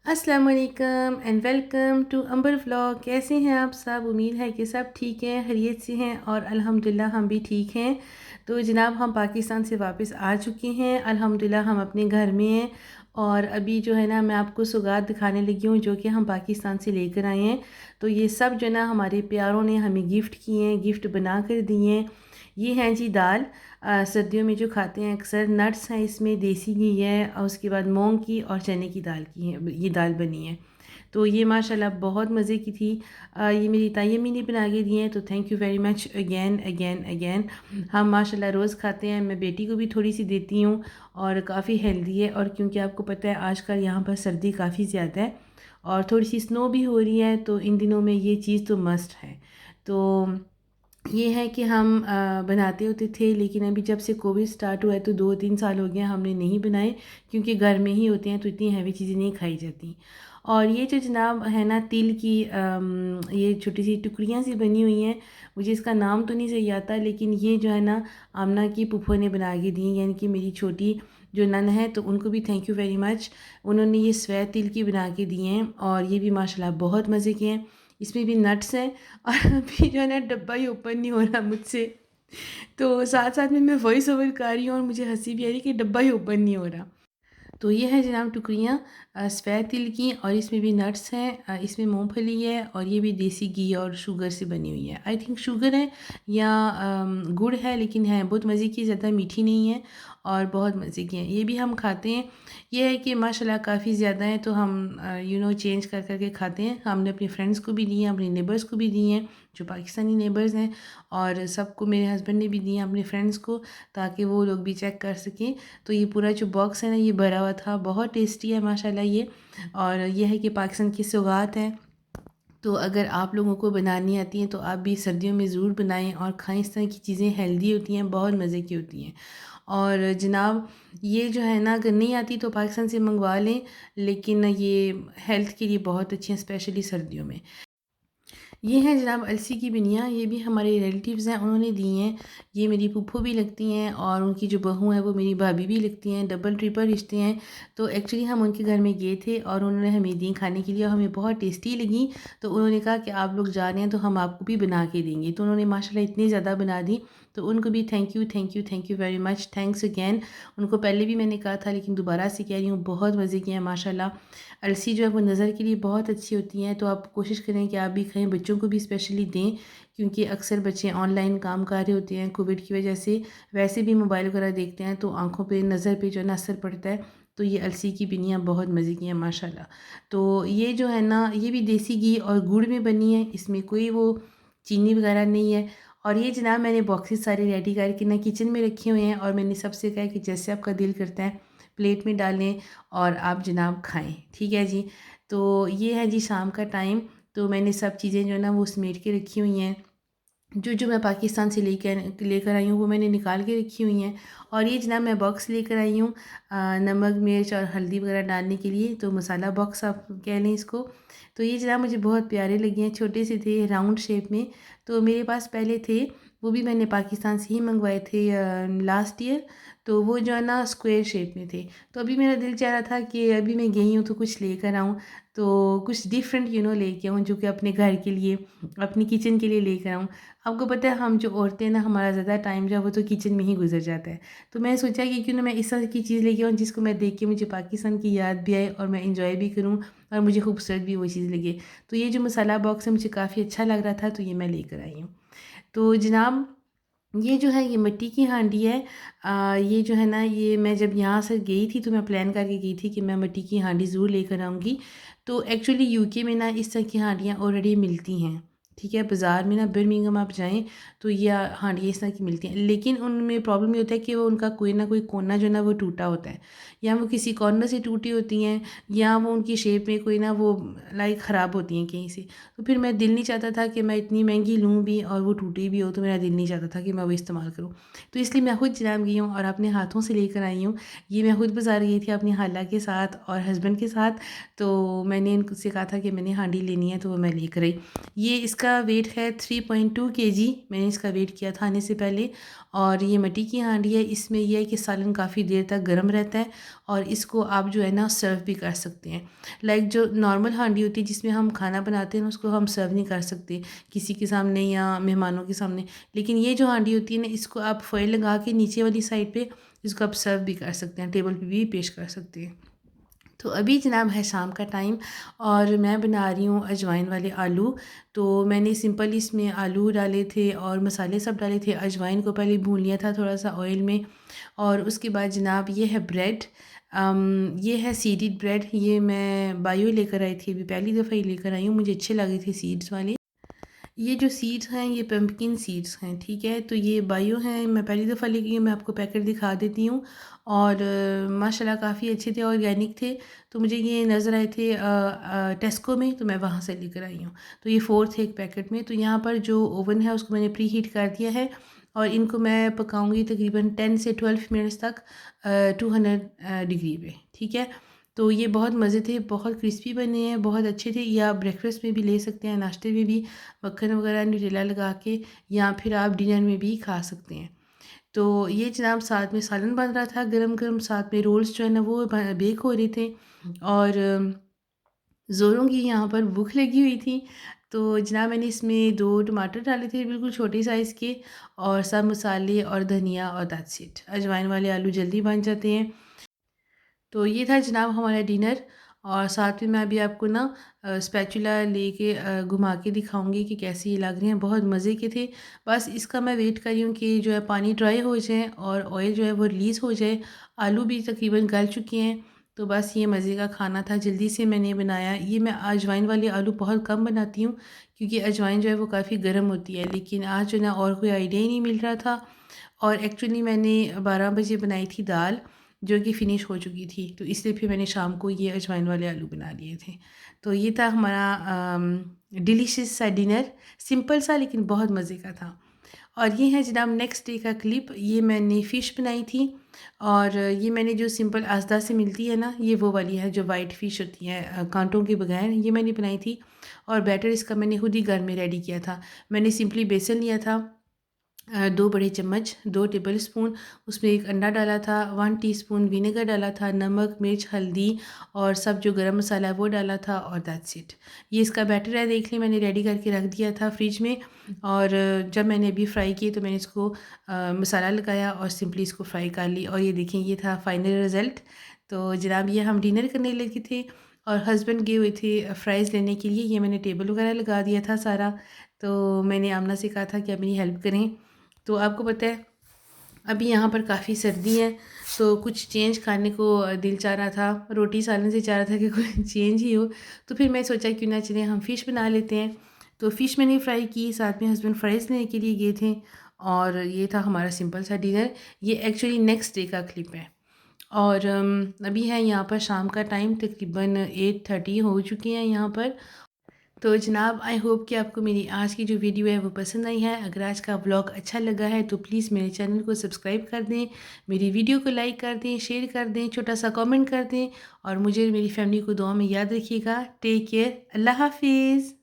अस्सलाम वालेकुम and welcome to Ambar vlog. कैसे हैं आप सब? उम्मीद है कि सब ठीक हैं, खैरियत से हैं और अल्हम्दुलिल्लाह हम भी ठीक हैं। तो जनाब हम पाकिस्तान से वापस आ चुके हैं, अल्हम्दुलिल्लाह हम अपने घर में हैं। और अभी जो है ना मैं आपको सौगात दिखाने लगी हूँ जो कि हम पाकिस्तान से लेकर आए हैं। तो ये सब जो ना हमारे प्यारों ने हमें गिफ्ट किए हैं, गिफ्ट बना कर दिए हैं। ये हैं जी दाल, सर्दियों में जो खाते हैं अक्सर। नट्स हैं इसमें, देसी घी है और उसके बाद मूंग की और चने की दाल की है ये दाल बनी है। तो ये माशाल्लाह बहुत मज़े की थी। ये मेरी ताई अम्मी ने बना के दिए हैं, तो thank you very much again again again. हम माशाल्लाह रोज़ खाते हैं, मैं बेटी को भी थोड़ी सी देती हूँ और काफ़ी हेल्दी है। और क्योंकि आपको पता है आजकल यहाँ पर सर्दी काफ़ी ज़्यादा है और थोड़ी सी स्नो भी हो रही है, तो इन दिनों में ये चीज़ तो मस्ट है। तो ये है कि हम बनाते होते थे, लेकिन अभी जब से कोविड स्टार्ट हुआ है तो 2-3 साल हो गए हमने नहीं बनाए, क्योंकि घर में ही होते हैं तो इतनी हैवी चीज़ें नहीं खाई जाती। और ये जो जनाब है ना तिल की ये छोटी सी टुकड़ियाँ सी बनी हुई हैं, मुझे इसका नाम तो नहीं सही आता, लेकिन ये जो है ना आमना की फूफो ने बना के दी, यानी कि मेरी छोटी जो नन है, तो उनको भी थैंक यू वेरी मच। उन्होंने ये स्वे तिल की बना के दिए हैं और ये भी माशाल्लाह बहुत मज़े के हैं। इसमें भी नट्स हैं और अभी जो है ना डब्बा ही ओपन नहीं हो रहा मुझसे। तो साथ साथ में मैं वॉइस ओवर कर रही हूँ और मुझे हंसी भी आ रही है कि डब्बा ही ओपन नहीं हो रहा। तो ये है जनाब टुकड़ियाँ सफ़ेद तिल की और इसमें भी नट्स हैं, इसमें मूंगफली है और ये भी देसी घी और शुगर से बनी हुई है। आई थिंक शुगर है या गुड़ है, लेकिन है बहुत मज़े की, ज़्यादा मीठी नहीं है और बहुत मज़े की है। ये भी हम खाते हैं। ये है कि माशाल्लाह काफ़ी ज़्यादा है, तो हम चेंज कर कर के खाते हैं। हमने अपने फ्रेंड्स को भी दिए हैं, अपने नेबर्स को भी दिए हैं जो पाकिस्तानी नेबर्स हैं, और सबको मेरे हस्बैंड ने भी दिए हैं अपने फ्रेंड्स को, ताकि वो लोग भी चेक कर सकें। तो ये पूरा जो बॉक्स है ना ये भरा हुआ था, बहुत टेस्टी है माशाल्लाह ये। और ये है कि पाकिस्तान की सौगात है। तो अगर आप लोगों को बनानी आती हैं तो आप भी सर्दियों में ज़रूर बनाएं और खाएं। इस तरह की चीज़ें हेल्दी होती हैं, बहुत मज़े की होती हैं। और जनाब ये जो है ना अगर नहीं आती तो पाकिस्तान से मंगवा लें, लेकिन ये हेल्थ के लिए बहुत अच्छी हैं, स्पेशली सर्दियों में। ये हैं जनाब अलसी की बिनिया, ये भी हमारे रिलेटिव्स हैं, उन्होंने दी हैं। ये मेरी फूफो भी लगती हैं और उनकी जो बहू है वो मेरी भाभी भी लगती हैं, डबल ट्रिपल रिश्ते हैं। तो एक्चुअली हम उनके घर में गए थे और उन्होंने हमें दी खाने के लिए और हमें बहुत टेस्टी लगी। तो उन्होंने कहा कि आप लोग जा रहे हैं तो हम आपको भी बना के देंगे, तो उन्होंने माशाल्लाह इतनी ज़्यादा बना दी। तो उनको भी thank you thank you thank you very much, thanks again. उनको पहले भी मैंने कहा था लेकिन दोबारा से कह रही हूँ, बहुत मज़े की हैं माशाल्लाह। अलसी जो है वो नज़र के लिए बहुत अच्छी होती हैं, तो आप कोशिश करें कि आप भी खाएं, बच्चों को भी स्पेशली दें, क्योंकि अक्सर बच्चे ऑनलाइन काम कर रहे होते हैं कोविड की वजह से, वैसे भी मोबाइल वगैरह देखते हैं तो आँखों पे, नज़र पे जो है ना असर पड़ता है। तो ये अलसी की पिनियाँ बहुत मज़े की हैं माशाल्लाह। तो ये जो है ना ये भी देसी घी और गुड़ में बनी है, इसमें कोई वो चीनी वगैरह नहीं है। और ये जनाब मैंने बॉक्सेस सारे रेडी करके ना किचन में रखे हुए हैं और मैंने सबसे कहा कि जैसे आपका दिल करता है प्लेट में डालें और आप जनाब खाएं, ठीक है जी। तो ये है जी शाम का टाइम, तो मैंने सब चीज़ें जो है ना वो समेट के रखी हुई हैं। जो जो मैं पाकिस्तान से लेकर आई हूँ वो मैंने निकाल के रखी हुई हैं। और ये जनाब मैं बॉक्स लेकर आई हूँ नमक मिर्च और हल्दी वगैरह डालने के लिए, तो मसाला बॉक्स आप कह लें इसको। तो ये जनाब मुझे बहुत प्यारे लगे हैं, छोटे से थे राउंड शेप में। तो मेरे पास पहले थे, वो भी मैंने पाकिस्तान से ही मंगवाए थे लास्ट ईयर। तो वो जो है ना स्क्वायर शेप में थे। तो अभी मेरा दिल चाह रहा था कि अभी मैं गई हूँ तो कुछ लेकर आऊँ, तो कुछ डिफरेंट लेके आऊँ जो कि अपने घर के लिए, अपनी किचन के लिए लेकर आऊँ। आपको पता है हम जो औरतें ना, हमारा ज़्यादा टाइम जो है वो तो किचन में ही गुजर जाता है। तो मैं सोचा कि क्यों ना मैं इस तरह की चीज़ लेके आऊँ जिसको मैं देख के मुझे पाकिस्तान की याद भी आए और मैं इंजॉय भी करूँ और मुझे खूबसूरत भी वो चीज़ लगे। तो ये जो मसाला बॉक्स है मुझे काफ़ी अच्छा लग रहा था, तो ये मैं लेकर आई हूँ। तो जनाब ये जो है ये मिट्टी की हांडी है। ये जो है ना ये मैं जब यहाँ से गई थी तो मैं प्लान करके गई थी कि मैं मिट्टी की हांडी ज़रूर लेकर आऊँगी। तो एक्चुअली यूके में ना इस तरह की हांडियाँ ऑलरेडी मिलती हैं, ठीक है। बाज़ार में ना बर्मिंघम आप जाएँ तो ये हांडियाँ इस तरह की मिलती हैं, लेकिन उनमें प्रॉब्लम ये होता है कि वो उनका कोई ना कोई कोना जो है ना वो टूटा होता है, या वो किसी कॉर्नर से टूटी होती हैं, या वो उनकी शेप में कोई ना वो लाइक ख़राब होती हैं कहीं से। तो फिर मैं दिल नहीं चाहता था कि मैं इतनी महंगी लूँ भी और वो टूटी भी हो, तो मेरा दिल नहीं चाहता था कि मैं वो इस्तेमाल करूँ। तो इसलिए मैं खुद जनाब गई हूँ और अपने हाथों से लेकर आई हूँ। ये मैं खुद बाज़ार गई थी अपनी खाला के साथ और हस्बैंड के साथ। तो मैंने इनसे कहा था कि मैंने हांडी लेनी है, तो वो मैं लेकर आई। ये इसका मेरा वेट है 3.2 kg। मैंने इसका वेट किया था आने से पहले। और ये मिट्टी की हांडी है, इसमें यह है कि सालन काफ़ी देर तक गर्म रहता है और इसको आप जो है ना सर्व भी कर सकते हैं। लाइक जो नॉर्मल हांडी होती है जिसमें हम खाना बनाते हैं उसको हम सर्व नहीं कर सकते किसी के सामने या मेहमानों के सामने, लेकिन ये जो हांडी होती है ना इसको आप फॉइल लगा के नीचे वाली साइड पे इसको आप सर्व भी कर सकते हैं, टेबल पे भी पेश कर सकते हैं। तो अभी जनाब है शाम का टाइम और मैं बना रही हूँ अजवाइन वाले आलू। तो मैंने सिंपल इसमें आलू डाले थे और मसाले सब डाले थे। अजवाइन को पहले भून लिया था थोड़ा सा ऑयल में। और उसके बाद जनाब ये है ब्रेड, ये है सीडेड ब्रेड। ये मैं बायो लेकर आई थी, अभी पहली दफ़ा ही लेकर आई हूँ, मुझे अच्छे लगे थे सीड्स वाले। ये जो सीड्स हैं ये पम्पकिन सीड्स हैं, ठीक है। तो ये बायो हैं, मैं पहली दफ़ा लेके मैं आपको पैकेट दिखा देती हूँ। और माशाल्लाह काफ़ी अच्छे थे, ऑर्गेनिक थे। तो मुझे ये नज़र आए थे टेस्को में, तो मैं वहाँ से लेकर आई हूँ। तो ये 4 थे एक पैकेट में। तो यहाँ पर जो ओवन है उसको मैंने प्री हीट कर दिया है और इनको मैं पकाऊंगी तकरीबन 10 से 12 मिनट्स तक 200 डिग्री पे, ठीक है। तो ये बहुत मज़े थे, बहुत क्रिस्पी बने हैं, बहुत अच्छे थे। या ब्रेकफास्ट में भी ले सकते हैं, नाश्ते में भी मक्खन वगैरह न्यूटेला लगा के, या फिर आप डिनर में भी खा सकते हैं। तो ये जनाब साथ में सालन बन रहा था गरम गरम, साथ में रोल्स जो है ना वो बेक हो रहे थे और ज़ोरों की यहाँ पर भूख लगी हुई थी। तो जनाब मैंने इसमें 2 टमाटर डाले थे बिल्कुल छोटे साइज़ के, और सब मसाले और धनिया, और दैट्स इट। अजवाइन वाले आलू जल्दी बन जाते हैं। तो ये था जनाब हमारा डिनर। और साथ में मैं अभी आपको ना स्पैचुला लेके घुमा के दिखाऊंगी कि कैसे ये लग रहे हैं, बहुत मज़े के थे। बस इसका मैं वेट कर रही हूँ कि जो है पानी ड्राई हो जाए और ऑयल जो है वो रिलीज़ हो जाए। आलू भी तकरीबन गल चुके हैं। तो बस ये मज़े का खाना था, जल्दी से मैंने बनाया। ये मैं अजवाइन वाले आलू बहुत कम बनाती हूँ क्योंकि अजवाइन जो है वो काफ़ी गर्म होती है, लेकिन आज जो ना और कोई आइडिया ही नहीं मिल रहा था। और एक्चुअली मैंने 12 बजे बनाई थी दाल जो कि फ़िनिश हो चुकी थी, तो इसलिए फिर मैंने शाम को ये अजवाइन वाले आलू बना लिए थे। तो ये था हमारा डिलीशियस सा डिनर, सिंपल सा लेकिन बहुत मज़े का था। और ये है जनाब नेक्स्ट डे का क्लिप। ये मैंने फ़िश बनाई थी और ये मैंने जो सिंपल आस्दा से मिलती है ना, ये वो वाली है जो वाइट फ़िश होती है कांटों के बगैर, ये मैंने बनाई थी। और बैटर इसका मैंने खुद ही घर में रेडी किया था। मैंने सिंपली बेसन लिया था, 2 बड़े चम्मच, 2 टेबल स्पून, उसमें 1 अंडा डाला था, 1 टीस्पून विनेगर डाला था, नमक, मिर्च, हल्दी और सब जो गरम मसाला है वो डाला था, और दैट्स इट। ये इसका बैटर है, देख लें मैंने रेडी करके रख दिया था फ्रिज में। और जब मैंने अभी फ्राई किए तो मैंने इसको मसाला लगाया और सिंपली इसको फ्राई कर ली, और ये देखें ये था फाइनल रिज़ल्ट। तो जनाब ये हम डिनर करने लगे थे और हस्बैंड गए हुए थे फ़्राइज़ लेने के लिए। ये मैंने टेबल वगैरह लगा दिया था सारा। तो मैंने आमना से कहा था कि आप मेरी हेल्प करें। तो आपको पता है अभी यहाँ पर काफ़ी सर्दी है, तो कुछ चेंज खाने को दिल चाह रहा था, रोटी सालन से चाह रहा था कि कोई चेंज ही हो। तो फिर मैं सोचा क्यों ना चलें हम फ़िश बना लेते हैं। तो फ़िश मैंने फ्राई की, साथ में हस्बैंड फ्राइज़ लेने के लिए गए थे। और ये था हमारा सिंपल सा डिनर। ये एक्चुअली नेक्स्ट डे का क्लिप है। और अभी है यहाँ पर शाम का टाइम, तकरीबन 8:30 हो चुके हैं यहाँ पर। तो जनाब आई होप कि आपको मेरी आज की जो वीडियो है वो पसंद आई है। अगर आज का व्लॉग अच्छा लगा है तो प्लीज़ मेरे चैनल को सब्सक्राइब कर दें, मेरी वीडियो को लाइक कर दें, शेयर कर दें, छोटा सा कमेंट कर दें, और मुझे मेरी फैमिली को दुआ में याद रखिएगा। टेक केयर, अल्लाह हाफिज़।